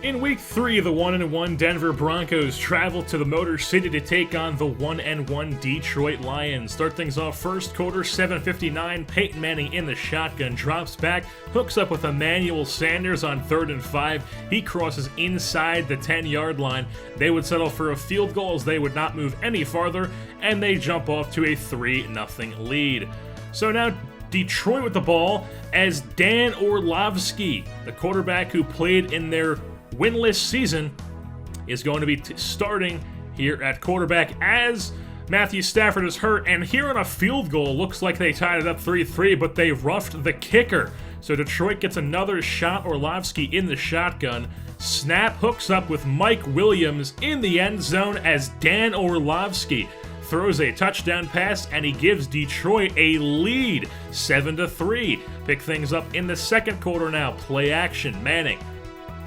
In Week 3, the 1-1 Denver Broncos travel to the Motor City to take on the 1-1 Detroit Lions. Start things off first quarter, 7:59. Peyton Manning in the shotgun, drops back, hooks up with Emmanuel Sanders on 3rd and 5. He crosses inside the 10-yard line. They would settle for a field goal as they would not move any farther, and they jump off to a 3-0 lead. So now Detroit with the ball as Dan Orlovsky, the quarterback who played in their winless season, is going to be starting here at quarterback as Matthew Stafford is hurt. And here on a field goal, looks like they tied it up 3-3, but they roughed the kicker. So Detroit gets another shot. Orlovsky in the shotgun. Snap, hooks up with Mike Williams in the end zone as Dan Orlovsky throws a touchdown pass, and he gives Detroit a lead, 7-3. Pick things up in the second quarter now. Play action. Manning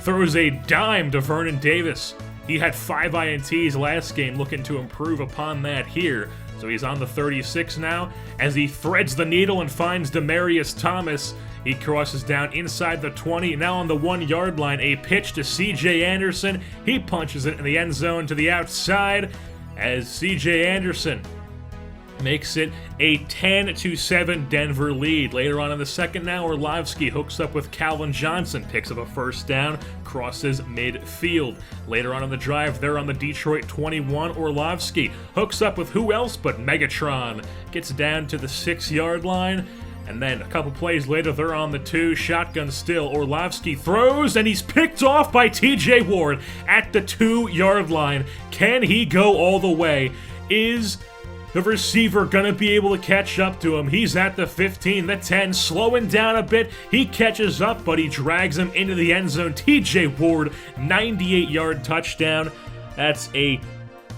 throws a dime to Vernon Davis. He had 5 INTs last game, looking to improve upon that here. So he's on the 36 now as he threads the needle and finds Demaryius Thomas. He crosses down inside the 20, now on the 1-yard line. A pitch to C.J. Anderson. He punches it in the end zone to the outside as C.J. Anderson makes it a 10-7 Denver lead. Later on in the second now, Orlovsky hooks up with Calvin Johnson, picks up a first down, crosses midfield. Later on in the drive, they're on the Detroit 21. Orlovsky hooks up with who else but Megatron, gets down to the 6-yard line, and then a couple plays later, they're on the 2, shotgun still. Orlovsky throws, and he's picked off by TJ Ward at the 2-yard line. Can he go all the way? Is the receiver gonna be able to catch up to him? He's at the 15, the 10, slowing down a bit. He catches up, but he drags him into the end zone. TJ Ward, 98-yard touchdown. That's a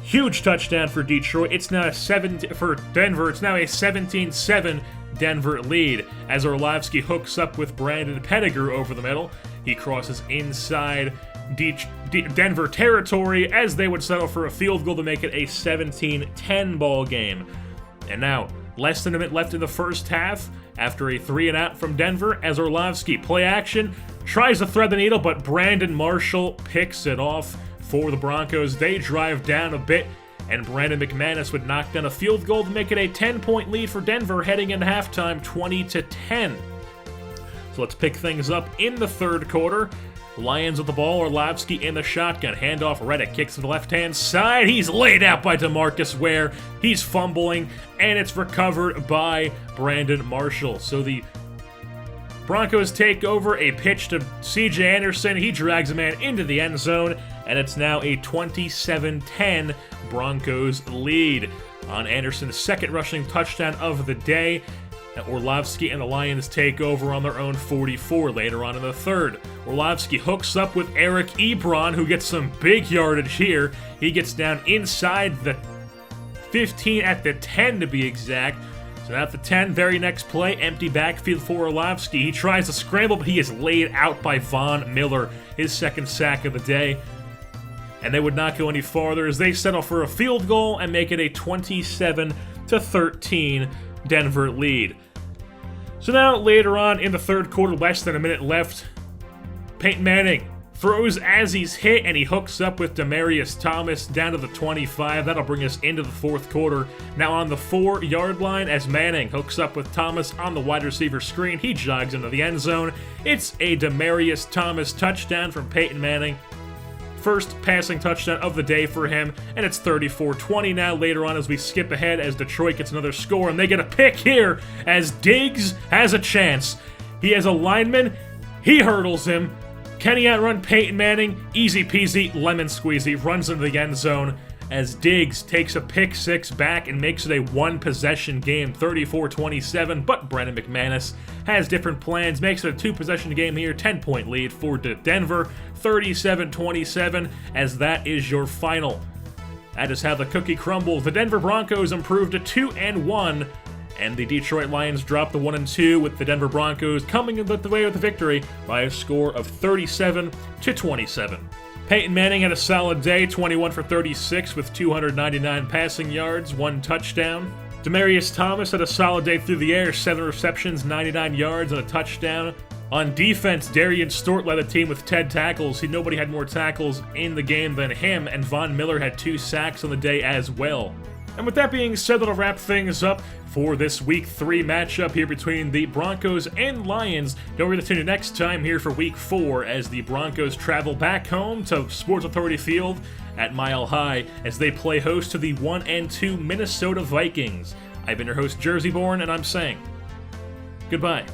huge touchdown for Detroit. It's now for Denver. It's now a 17-7 Denver lead as Orlovsky hooks up with Brandon Pettigrew over the middle. He crosses inside Denver territory as they would settle for a field goal to make it a 17-10 ball game. And now, less than a minute left in the first half after a 3-and-out from Denver as Orlovsky, play action, tries to thread the needle, but Brandon Marshall picks it off for the Broncos. They drive down a bit, and Brandon McManus would knock down a field goal to make it a 10-point lead for Denver heading into halftime, 20-10. So let's pick things up in the third quarter. Lions with the ball, Orlovsky in the shotgun. Handoff, Reddick kicks to the left-hand side. He's laid out by DeMarcus Ware. He's fumbling, and it's recovered by Brandon Marshall. So the Broncos take over, a pitch to C.J. Anderson. He drags a man into the end zone, and it's now a 27-10 Broncos lead on Anderson's second rushing touchdown of the day. Orlovsky and the Lions take over on their own 44 later on in the third. Orlovsky hooks up with Eric Ebron, who gets some big yardage here. He gets down inside the 15 at the 10 to be exact. So at the 10, very next play, empty backfield for Orlovsky. He tries to scramble, but he is laid out by Von Miller, his second sack of the day. And they would not go any farther as they settle for a field goal and make it a 27-13 Denver lead. So now later on in the third quarter, less than a minute left, Peyton Manning throws as he's hit, and he hooks up with Demaryius Thomas down to the 25. That'll bring us into the fourth quarter. Now on the 4-yard line as Manning hooks up with Thomas on the wide receiver screen. He jogs into the end zone. It's a Demaryius Thomas touchdown from Peyton Manning. First passing touchdown of the day for him, and it's 34-20 now later on as we skip ahead as Detroit gets another score, and they get a pick here as Diggs has a chance. He has a lineman, he hurdles him. Can he outrun Peyton Manning? Easy peasy, lemon squeezy, runs into the end zone as Diggs takes a pick six back and makes it a one-possession game, 34-27, but Brandon McManus has different plans, makes it a two-possession game here, 10-point lead for Denver, 37-27, as that is your final. That is how the cookie crumbles. The Denver Broncos improved to 2-1, and the Detroit Lions dropped the 1-2, with the Denver Broncos coming in the way with the victory by a score of 37-27. Peyton Manning had a solid day, 21 for 36 with 299 passing yards, 1 touchdown. Demaryius Thomas had a solid day through the air, 7 receptions, 99 yards, and a touchdown. On defense, Darian Stort led the team with 10 tackles. Nobody had more tackles in the game than him, and Von Miller had 2 sacks on the day as well. And with that being said, that'll wrap things up for this Week 3 matchup here between the Broncos and Lions. Don't forget to tune in next time here for Week 4 as the Broncos travel back home to Sports Authority Field at Mile High as they play host to the 1-2 Minnesota Vikings. I've been your host, Jersey Born, and I'm saying goodbye.